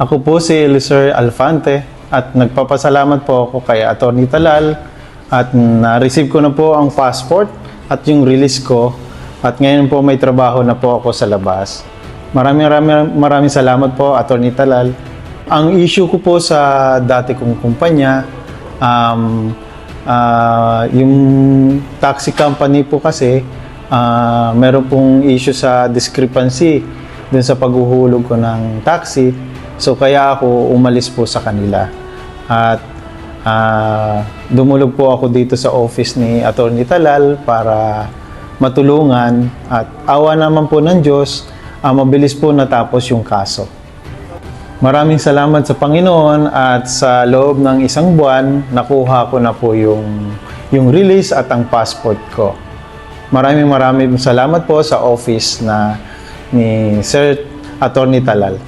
Ako po si Eliezer Alfante at nagpapasalamat po ako kay Atty. Talal at na-receive ko na po ang passport at yung release ko at ngayon po may trabaho na po ako sa labas. Maraming salamat po, Atty. Talal. Ang issue ko po sa dati kong kumpanya, yung taxi company po kasi, meron pong issue sa discrepancy dun sa paghuhulog ko ng taxi. So kaya ako umalis po sa kanila. At dumulog po ako dito sa office ni Atty. Talal para matulungan at awa naman po ng Diyos, mabilis po natapos yung kaso. Maraming salamat sa Panginoon at sa loob ng isang buwan, nakuha ko na po yung release at ang passport ko. Maraming salamat po sa office ni Sir Atty. Talal.